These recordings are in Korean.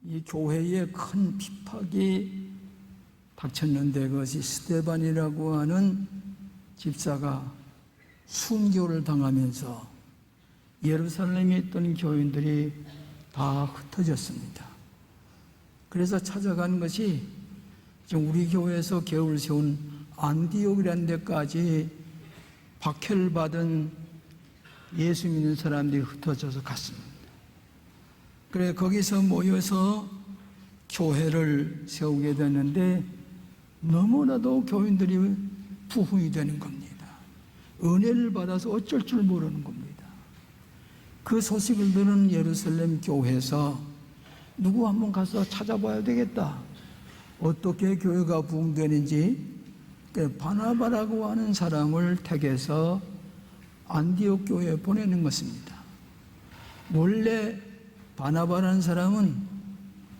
이 교회에 큰 핍박이 닥쳤는데 그것이 스데반이라고 하는 집사가 순교를 당하면서 예루살렘에 있던 교인들이 다 흩어졌습니다. 그래서 찾아간 것이 지금 우리 교회에서 계획을 세운 안디옥이라는 데까지 박해를 받은 예수 믿는 사람들이 흩어져서 갔습니다. 그래 거기서 모여서 교회를 세우게 됐는데 너무나도 교인들이 부흥이 되는 겁니다. 은혜를 받아서 어쩔 줄 모르는 겁니다. 그 소식을 들은 예루살렘 교회에서 누구 한번 가서 찾아봐야 되겠다. 어떻게 교회가 부흥되는지 바나바라고 하는 사람을 택해서 안디옥 교회에 보내는 것입니다. 원래 바나바라는 사람은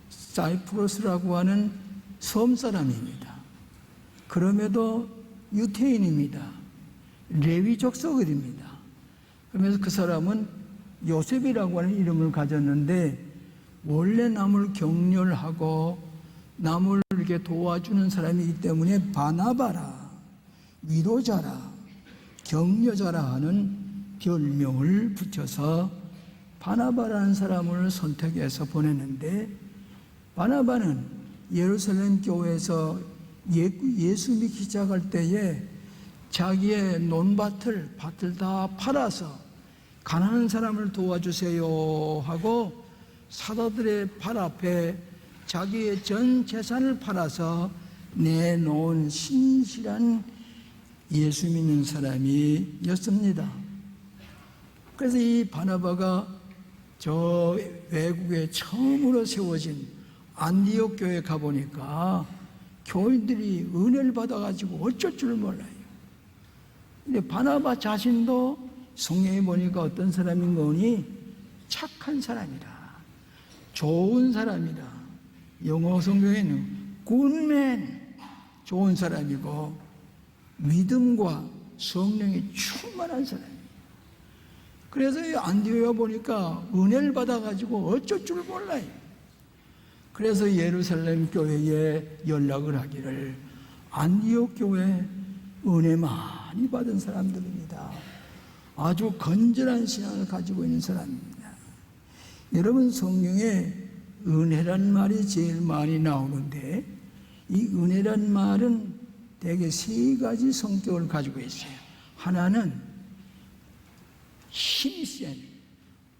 사이프러스라고 하는 섬 사람입니다. 그럼에도 유태인입니다. 레위 족속입니다. 그러면서 그 사람은 요셉이라고 하는 이름을 가졌는데 원래 남을 격려하고 남을 이렇게 도와주는 사람이기 때문에 바나바라, 위로자라, 격려자라 하는 별명을 붙여서 바나바라는 사람을 선택해서 보냈는데 바나바는 예루살렘 교회에서 예수 믿기 시작할 때에 자기의 논밭을 다 팔아서 가난한 사람을 도와주세요 하고 사도들의 발 앞에 자기의 전 재산을 팔아서 내놓은 신실한 예수 믿는 사람이었습니다. 그래서 이 바나바가 저 외국에 처음으로 세워진 안디옥 교회에 가보니까 교인들이 은혜를 받아가지고 어쩔 줄 몰라요. 근데 바나바 자신도 성경에 보니까 어떤 사람인 거니 착한 사람이다, 좋은 사람이다. 영어 성경에는 굿맨, 좋은 사람이고 믿음과 성령이 충만한 사람이에요. 그래서 이 안디옥에 보니까 은혜를 받아가지고 어쩔 줄 몰라요. 그래서 예루살렘 교회에 연락을 하기를 안디옥 교회 은혜 많이 받은 사람들입니다. 아주 건전한 신앙을 가지고 있는 사람입니다. 여러분 성경에 은혜란 말이 제일 많이 나오는데 이 은혜란 말은 대개 세 가지 성격을 가지고 있어요. 하나는 힘센,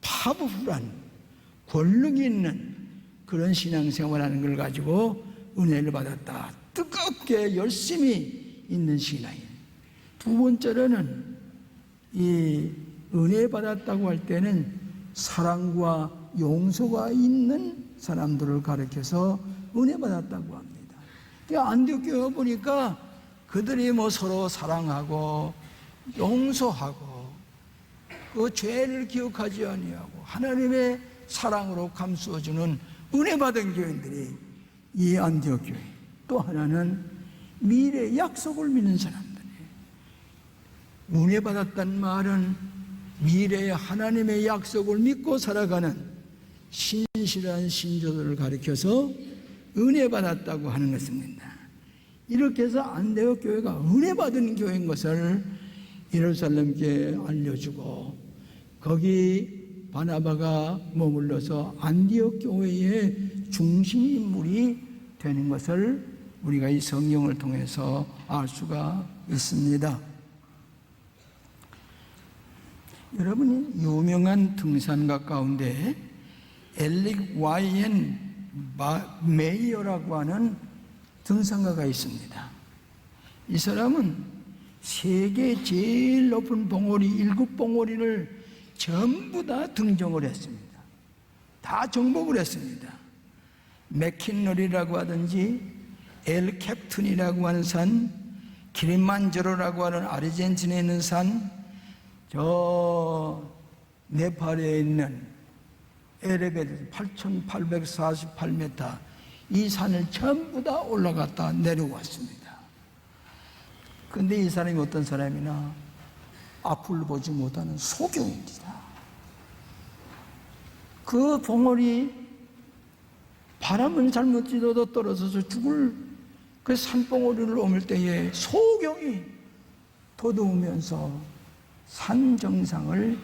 파워풀한, 권력이 있는 그런 신앙생활하는 걸 가지고 은혜를 받았다. 뜨겁게 열심히 있는 신앙이에요. 두 번째로는 이 은혜 받았다고 할 때는 사랑과 용서가 있는 사람들을 가리켜서 은혜 받았다고 합니다. 안디옥 교회 보니까 그들이 서로 사랑하고 용서하고 그 죄를 기억하지 아니하고 하나님의 사랑으로 감싸주는 은혜 받은 교인들이 이 안디옥 교회. 또 하나는 미래의 약속을 믿는 사람들이에요. 은혜 받았다는 말은 미래의 하나님의 약속을 믿고 살아가는 신실한 신조들을 가리켜서 은혜 받았다고 하는 것입니다. 이렇게 해서 안디옥 교회가 은혜 받은 교회인 것을 예루살렘 교회에 알려주고 거기 바나바가 머물러서 안디옥 교회의 중심 인물이 되는 것을 우리가 이 성경을 통해서 알 수가 있습니다. 여러분이 유명한 등산가 가운데 엘릭 와이엔 메이어라고 하는 등산가가 있습니다. 이 사람은 세계 제일 높은 봉우리 7봉우리를 전부 다 등정을 했습니다. 다 정복을 했습니다. 맥킨러리라고 하든지 엘 캡튼이라고 하는 산, 키리만자로라고 하는 아르헨티나에 있는 산, 저 네팔에 있는 에레베르 8,848m 이 산을 전부 다 올라갔다 내려왔습니다. 그런데 이 사람이 어떤 사람이나 앞을 보지 못하는 소경입니다. 그 봉우리 바람은 잘못 지어도 떨어져서 죽을 그 산봉우리를 오물 때에 소경이 돋우면서 산 정상을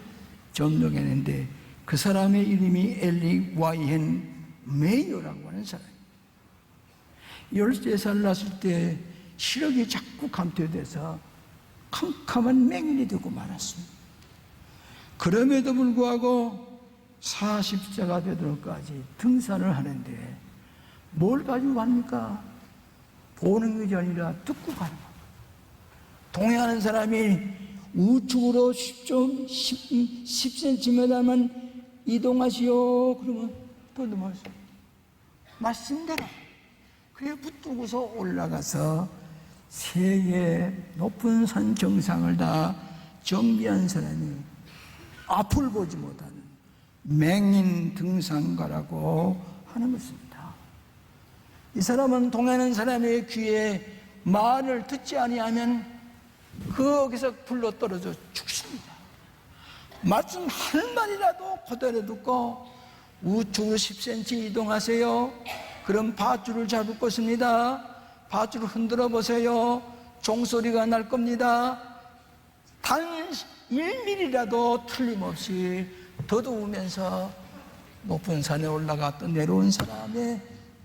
점령했는데 그 사람의 이름이 엘리 와이헨 메이어라고 하는 사람이에요. 13살 났을 때 시력이 자꾸 감퇴돼서 캄캄한 맹인이 되고 말았습니다. 그럼에도 불구하고 40세가 되도록까지 등산을 하는데 뭘 가지고 갑니까? 보는 것이 아니라 듣고 가는 겁니다. 동행하는 사람이 우측으로 10cm만 이동하시오. 그러면 더듬어서 말씀대로 그에 붙들고서 올라가서 세계 높은 산 정상을 다 정비한 사람이 앞을 보지 못하는 맹인 등산가라고 하는 것입니다. 이 사람은 동행하는 사람의 귀에 말을 듣지 아니하면 거기서 불러 떨어져 죽습니다. 말씀 한 마디라도 그대로 듣고 우측으로 10cm 이동하세요. 그럼 밧줄을 잡을 것입니다. 밧줄을 흔들어 보세요. 종소리가 날 겁니다. 단 1mm라도 틀림없이 더더우면서 높은 산에 올라가 또 내려온 사람의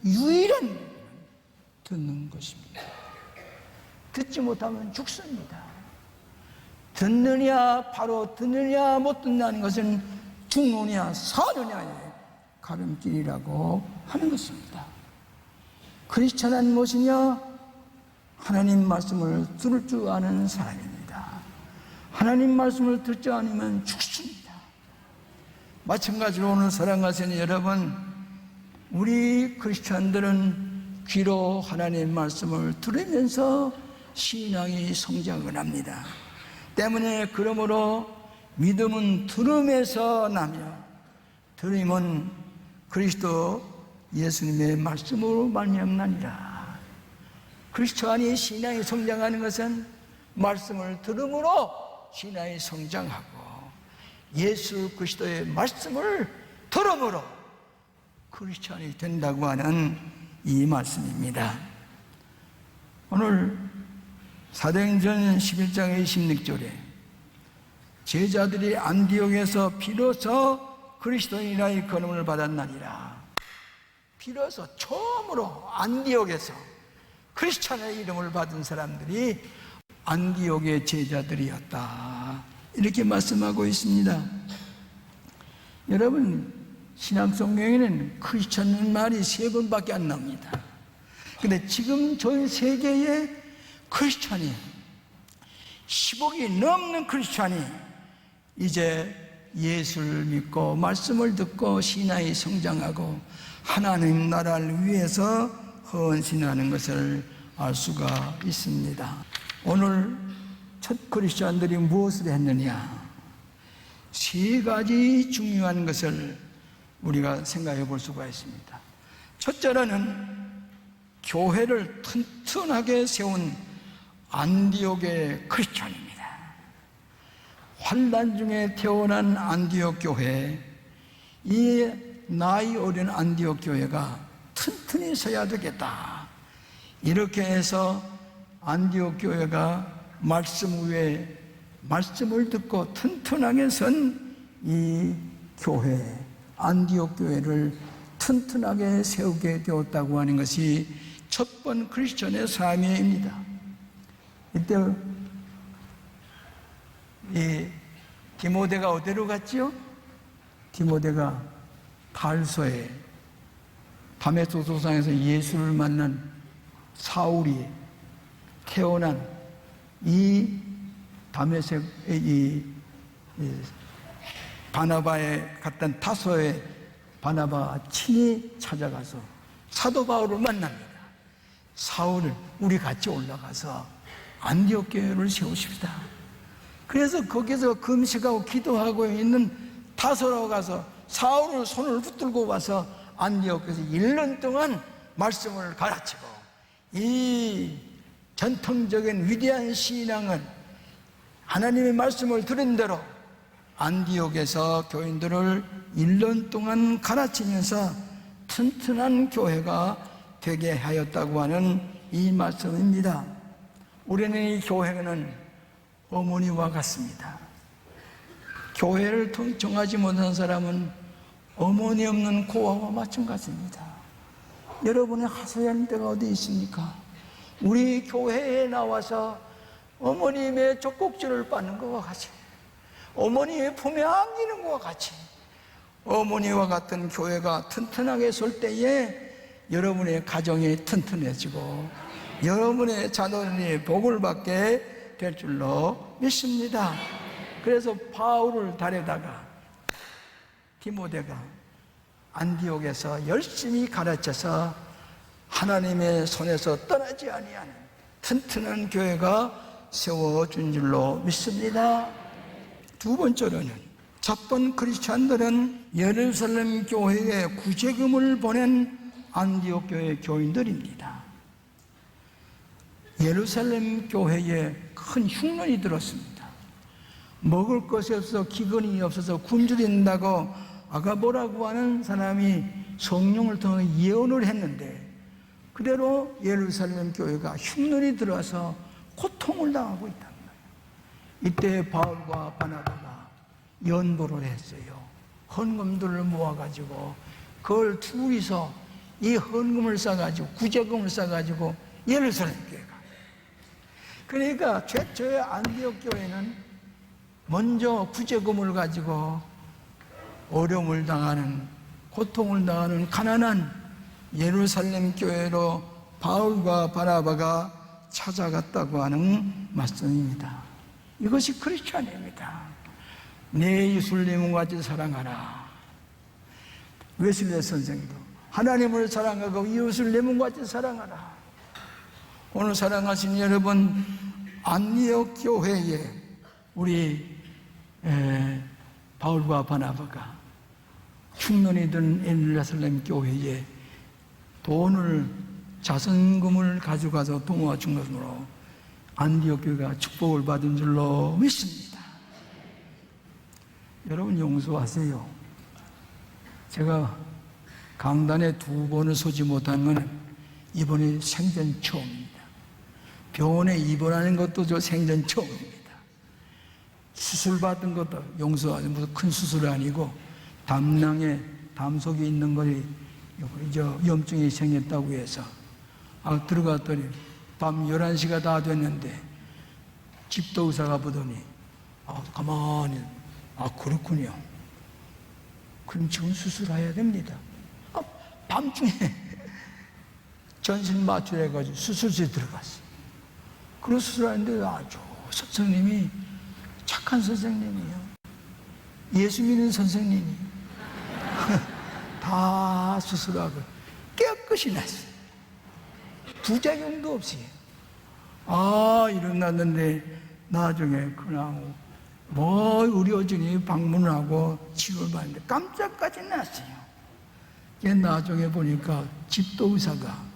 유일한 얘기는 듣는 것입니다. 듣지 못하면 죽습니다. 듣느냐 바로 듣느냐 못 듣느냐는 것은 죽느냐 사느냐의 가름길이라고 하는 것입니다. 크리스찬은 무엇이냐? 하나님 말씀을 들을 줄 아는 사람입니다. 하나님 말씀을 듣지 않으면 죽습니다. 마찬가지로 오늘 사랑하시는 여러분, 우리 크리스찬들은 귀로 하나님 말씀을 들으면서 신앙이 성장을 합니다. 때문에 그러므로 믿음은 들음에서 나며 들음은 그리스도 예수님의 말씀으로 말미암나니라. 크리스찬이 신앙이 성장하는 것은 말씀을 들음으로 신앙이 성장하고 예수 그리스도의 말씀을 들음으로 크리스찬이 된다고 하는 이 말씀입니다. 오늘 사도행전 11장의 16절에 제자들이 안디옥에서 비로소 그리스도인이라의 거름을 받았나니라. 비로소 처음으로 안디옥에서 크리스찬의 이름을 받은 사람들이 안디옥의 제자들이었다. 이렇게 말씀하고 있습니다. 여러분, 신약성경에는 크리스찬은 말이 3번밖에 안 나옵니다. 근데 지금 전 세계에 크리스찬이 10억이 넘는 크리스찬이 이제 예수를 믿고 말씀을 듣고 신앙이 성장하고 하나님 나라를 위해서 헌신하는 것을 알 수가 있습니다. 오늘 첫 크리스찬들이 무엇을 했느냐? 3가지 중요한 것을 우리가 생각해 볼 수가 있습니다. 첫째로는 교회를 튼튼하게 세운 안디옥의 크리스찬입니다. 환난 중에 태어난 안디옥 교회, 이 나이 어린 안디옥 교회가 튼튼히 서야 되겠다. 이렇게 해서 안디옥 교회가 말씀 위에 말씀을 듣고 튼튼하게 선 이 교회, 안디옥 교회를 튼튼하게 세우게 되었다고 하는 것이 첫 번 크리스천의 사명입니다. 이때 이 디모데가 어디로 갔지요? 디모데가 달소에 다메섹 도상에서 예수를 만난 사울이 태어난 이 다메섹의 이 바나바에 갔던 타소에 바나바가 친히 찾아가서 사도 바울을 만납니다. 사울을 우리 같이 올라가서 안디옥 교회를 세우십시다. 그래서 거기서 금식하고 기도하고 있는 타소로 가서 사울을 손을 붙들고 와서 안디옥에서 1년 동안 말씀을 가르치고 이 전통적인 위대한 신앙은 하나님의 말씀을 들은 대로 안디옥에서 교인들을 1년 동안 가르치면서 튼튼한 교회가 되게 하였다고 하는 이 말씀입니다. 우리는 이 교회는 어머니와 같습니다. 교회를 정하지 못한 사람은 어머니 없는 고아와 마찬가지입니다. 여러분의 하소연 때가 어디 있습니까? 우리 교회에 나와서 어머님의 젖꼭지를 빠는 것과 같이, 어머니의 품에 안기는 것과 같이, 어머니와 같은 교회가 튼튼하게 설 때에 여러분의 가정이 튼튼해지고 여러분의 자녀들이 복을 받게 될 줄로 믿습니다. 그래서 바울을 달에다가 디모데가 안디옥에서 열심히 가르쳐서 하나님의 손에서 떠나지 아니하는 튼튼한 교회가 세워준 줄로 믿습니다. 두 번째로는 첫번 크리스찬들은 예루살렘 교회에 구제금을 보낸 안디옥 교회 교인들입니다. 예루살렘 교회에 큰 흉년이 들었습니다. 먹을 것이 없어서 기근이 없어서 굶주린다고 아가보라고 하는 사람이 성령을 통해 예언을 했는데 그대로 예루살렘 교회가 흉년이 들어서 고통을 당하고 있단 말이에요. 이때 바울과 바나바가 연보를 했어요. 헌금들을 모아가지고 그걸 둘이서 이 헌금을 싸가지고 구제금을 싸가지고 예루살렘 교회가, 그러니까 최초의 안디옥 교회는 먼저 구제금을 가지고 어려움을 당하는, 고통을 당하는 가난한 예루살렘 교회로 바울과 바나바가 찾아갔다고 하는 말씀입니다. 이것이 크리스찬입니다. 내 예수님과 같이 사랑하라. 웨슬리 선생도 하나님을 사랑하고 이웃을 내 몸과 같이 사랑하라. 오늘 사랑하신 여러분, 안디옥 교회에 우리 바울과 바나바가 흉년이 든 예루살렘 교회에 돈을, 자선금을 가져가서 도모해준 것으로 안디옥 교회가 축복을 받은 줄로 믿습니다. 여러분 용서하세요. 제가 강단에 2번을 서지 못한 것은 이번이 생전 처음입니다. 병원에 입원하는 것도 저 생전 처음입니다. 수술 받은 것도 용서하세요. 무슨 큰 수술이 아니고 담낭에 담속에 있는 것이 염증이 생겼다고 해서 들어갔더니 밤 11시가 다 됐는데 집도 의사가 보더니 가만히 그렇군요. 그럼 지금 수술해야 됩니다. 밤중에 전신 마취해가지고 수술실에 들어갔어요. 그런 수술하는데 아주 선생님이 착한 선생님이에요. 예수 믿는 선생님이 다 수술하고 깨끗이 났어요. 부작용도 없이. 일어났는데 나중에 그냥 우리 어머니 방문을 하고 치료를 받는데 깜짝까지 났어요. 나중에 보니까 집도 의사가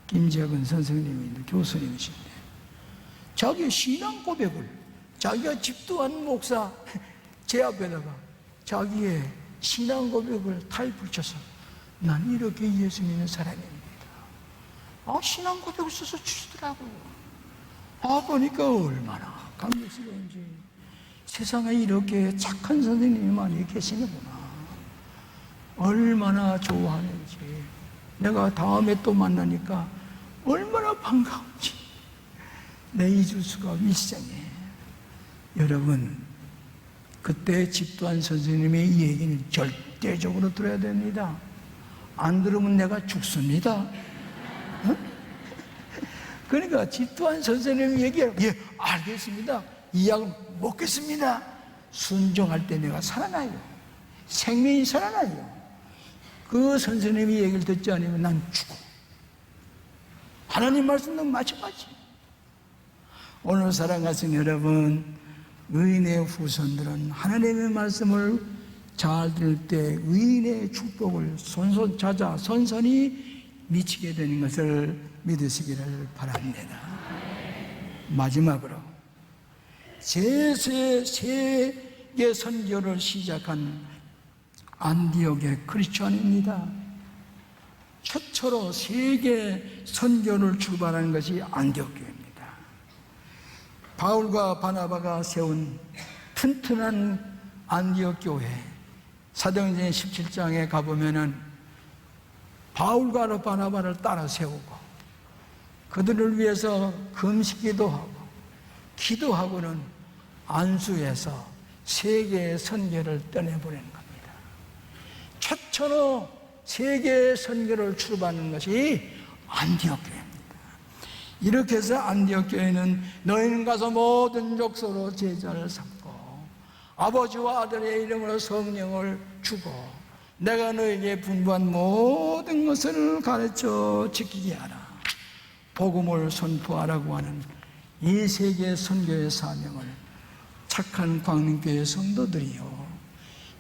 김재근 선생님인데 교수님이신데 자기 신앙 고백을 자기가 집도한 목사 제 앞에다가 자기의 신앙 고백을 타입을 쳐서 난 이렇게 예수 믿는 사람입니다. 신앙 고백을 써서 주시더라고요. 보니까 얼마나 감격스러운지. 세상에 이렇게 착한 선생님이 많이 계시는구나. 얼마나 좋아하는지. 내가 다음에 또 만나니까 얼마나 반가운지. 내 잊을 수가 일생에. 여러분, 그때 집도한 선생님의 이 얘기는 절대적으로 들어야 됩니다. 안 들으면 내가 죽습니다. 그러니까 집도한 선생님이 얘기해요. 알겠습니다. 이 약을 먹겠습니다. 순종할 때 내가 살아나요. 생명이 살아나요. 그 선생님이 얘기를 듣지 않으면 난 죽어. 하나님 말씀도 마찬가지. 오늘 사랑하신 여러분, 의인의 후손들은 하나님의 말씀을 잘 들을 때 의인의 축복을 손손 찾아 선선히 미치게 되는 것을 믿으시기를 바랍니다. 마지막으로 세계 선교를 시작한 안디옥의 크리스천입니다. 최초로 세계 선교를 출발하는 것이 안디옥 교회입니다. 바울과 바나바가 세운 튼튼한 안디옥 교회, 사도행전 17장에 가보면은 바울과 바나바를 따라 세우고 그들을 위해서 금식기도 하고 기도하고는 안수해서 세계의 선교를 떠내보내는 겁니다. 최초로 세계의 선교를 출발하는 것이 안디옥 교회입니다. 이렇게 해서 안디옥 교회는 너희는 가서 모든 족속으로 제자를 삼고 아버지와 아들의 이름으로 성령을 주고 내가 너에게 분부한 모든 것을 가르쳐 지키게 하라. 복음을 선포하라고 하는 이 세계 선교의 사명을 착한 광림교회 성도들이요,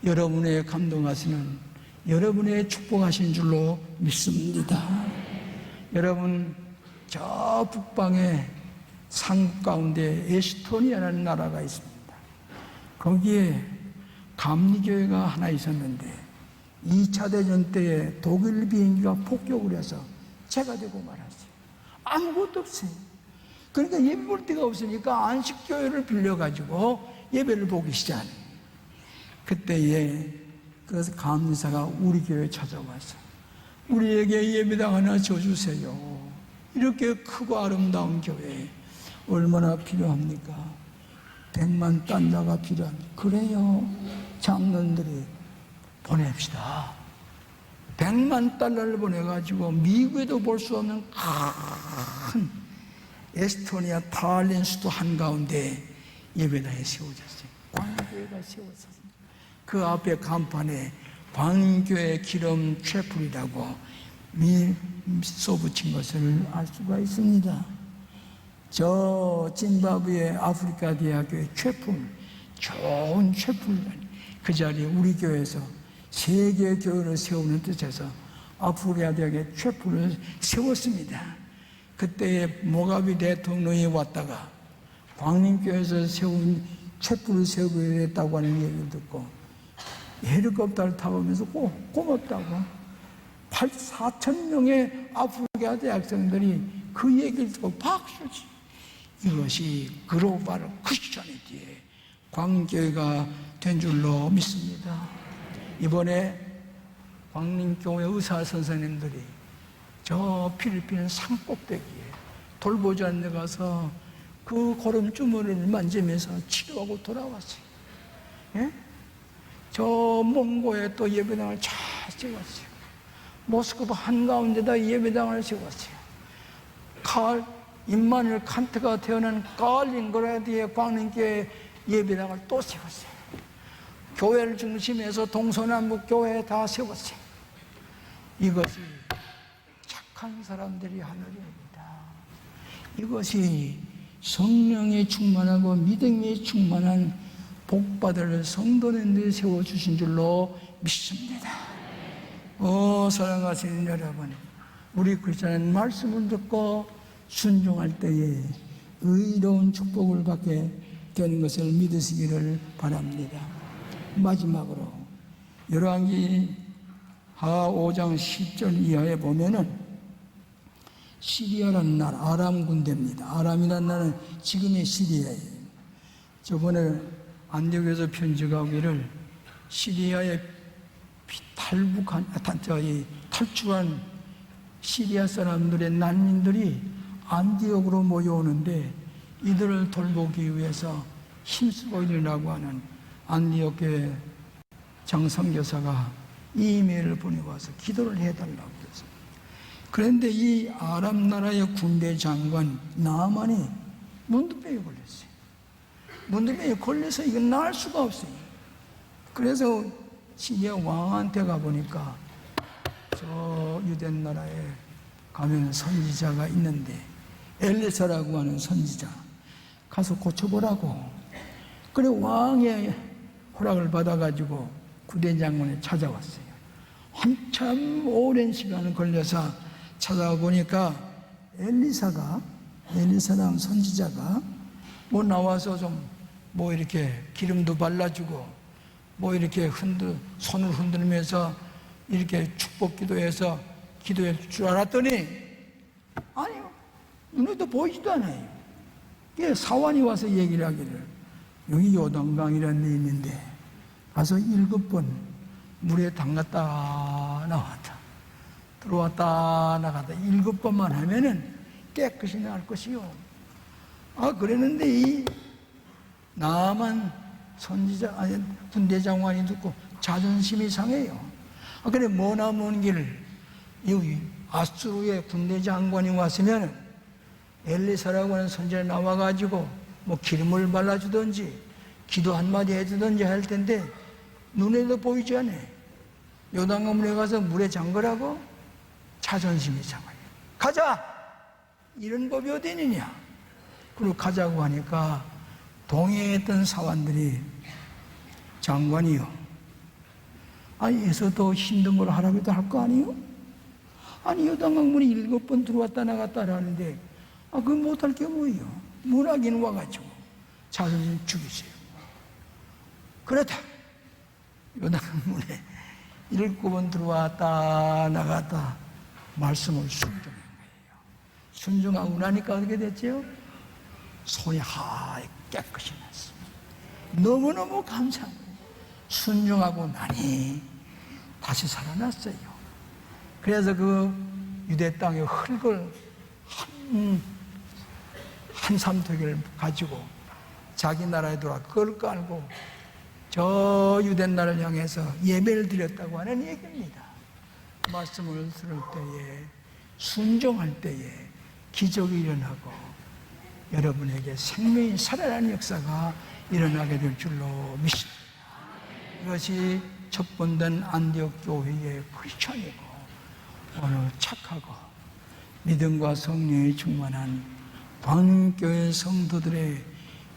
여러분의 감동하시는, 여러분의 축복하신 줄로 믿습니다. 여러분, 저 북방의 산 가운데 에스토니아라는 나라가 있습니다. 거기에 감리교회가 하나 있었는데 2차 대전 때에 독일 비행기가 폭격을 해서 제가 되고 말았어요. 아무것도 없어요. 그러니까 예배 볼 데가 없으니까 안식교회를 빌려가지고 예배를 보기 시작해요. 그때에 그래서 감리사가 우리 교회에 찾아와서 우리에게 예배당 하나 줘주세요. 이렇게 크고 아름다운 교회 얼마나 필요합니까? 100만 달러가 필요합니다. 그래요. 장로들이 보냅시다. 100만 달러를 보내가지고 미국에도 볼 수 없는 큰 에스토니아 탈린 수도 한가운데 예배당에 세워졌어요. 광교회가 세워졌어요. 그 앞에 간판에 광교회 기름 채플이라고 써붙인 것을 알 수가 있습니다. 저 짐바브웨 아프리카 대학교의 채플, 좋은 채플, 그 자리에 우리 교회에서 세계 교회를 세우는 뜻에서 아프리카 대학의 채플을 세웠습니다. 그때에 모가비 대통령이 왔다가 광림교회에서 세운 채플을 세우게 됐다고 하는 얘기를 듣고 헬리콥터를 타보면서 고맙다고 4,000명의 아프리카 대학생들이 그 얘기를 듣고 박수치. 이것이 글로벌 크리스천이티의 광교회가 된 줄로 믿습니다. 이번에 광림교회 의사 선생님들이 저 필리핀 산꼭대기에 돌보자는 데 가서 그 고름주머니를 만지면서 치료하고 돌아왔어요. 예? 저 몽고에 또 예배당을 잘 세웠어요. 모스크바 한가운데다 예배당을 세웠어요. 임마누엘 칸트가 태어난 칼린그라드의 광림교회 예배당을 또 세웠어요. 교회를 중심해서 동서남북 교회 다 세웠어요. 이것이 착한 사람들이 하는 일입니다. 이것이 성령에 충만하고 믿음에 충만한 복받을 성도님들이 세워주신 줄로 믿습니다. 사랑하시는 여러분, 우리 크리스천은 말씀을 듣고 순종할 때에 의로운 축복을 받게 되는 것을 믿으시기를 바랍니다. 마지막으로 열왕기 하 5장 10절 이하에 보면은 시리아라는 나라, 아람 군대입니다. 아람이라는 나라는 지금의 시리아예요. 저번에 안디옥에서 편지가 오기를 시리아에 탈출한 시리아 사람들의 난민들이 안디옥으로 모여오는데 이들을 돌보기 위해서 힘쓰고 있으라고 하는 안디옥 교회 장선교사가 이메일을 보내와서 기도를 해달라고 했습니다. 그런데 이 아람 나라의 군대 장관 나만이 문둥병에 걸렸어요. 문둥병에 걸려서 이건 나을 수가 없어요. 그래서 시리아 왕한테 가보니까 저 유대 나라에 가면 선지자가 있는데 엘리사라고 하는 선지자 가서 고쳐보라고. 그래 왕의 허락을 받아가지고 구대장군에 찾아왔어요. 한참 오랜 시간을 걸려서 찾아보니까 엘리사라는 선지자가 뭐 나와서 좀 뭐 이렇게 기름도 발라주고 뭐 이렇게 손을 흔들면서 이렇게 축복 기도해서 기도할 줄 알았더니 아니요, 눈에도 보이지도 않아요. 예, 사환이 와서 얘기를 하기를 여기 요단강이라는 데 있는데 가서 7번 물에 담갔다 나왔다 들어왔다 나갔다 7번만 하면은 깨끗이 나을 것이요. 그랬는데 이 나만 군대 장관이 듣고 자존심이 상해요. 그래 머나 먼 길 여기 아수르의 군대 장관이 왔으면 엘리사라고 하는 선지자 나와가지고 뭐 기름을 발라주든지 기도 한마디 해주든지 할 텐데 눈에도 보이지 않아. 요단강물에 가서 물에 잠그라고? 자존심이 상해요. 가자! 이런 법이 어디 있느냐? 그리고 가자고 하니까 동행했던 사관들이 장관이요, 여기서 더 힘든 걸 하라고 해도 할 거 아니요? 요단강물에 7번 들어왔다 나갔다 하는데 그거 못할 게 뭐예요? 문학인 와가지고 자존심 죽이세요. 그렇다. 요단강물에 7번 들어왔다 나갔다 말씀을 순종한 거예요. 순종하고 나니까 어떻게 됐죠? 손이 하얗게 깨끗이 났습니다. 너무너무 감사한 거예요. 순종하고 나니 다시 살아났어요. 그래서 그 유대 땅의 흙을 한 삼토기를 가지고 자기 나라에 돌아 그걸 깔고 저 유대 나라를 향해서 예배를 드렸다고 하는 얘기입니다. 말씀을 들을 때에 순종할 때에 기적이 일어나고 여러분에게 생명이 살아나는 역사가 일어나게 될 줄로 믿습니다. 이것이 첫 번된 안디옥 교회의 크리스천이고 오늘 착하고 믿음과 성령이 충만한 광교회 성도들의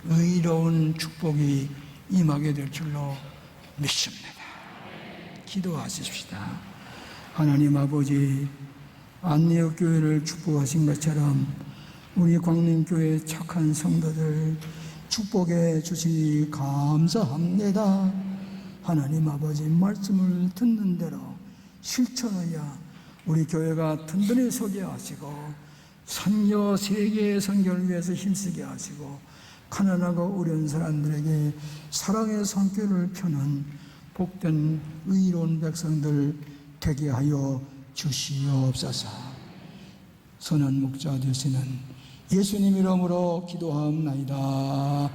의로운 축복이 임하게 될 줄로 믿습니다. 기도하십시다. 하나님 아버지, 안디옥 교회를 축복하신 것처럼 우리 광림교회 착한 성도들 축복해 주시니 감사합니다. 하나님 아버지, 말씀을 듣는 대로 실천하여 우리 교회가 든든히 서게 하시고 선교 세계의 선교를 위해서 힘쓰게 하시고 가난하고 어려운 사람들에게 사랑의 손길을 펴는 복된 의로운 백성들 되게 하여 주시옵소서. 선한 목자 되시는 예수님 이름으로 기도하옵나이다.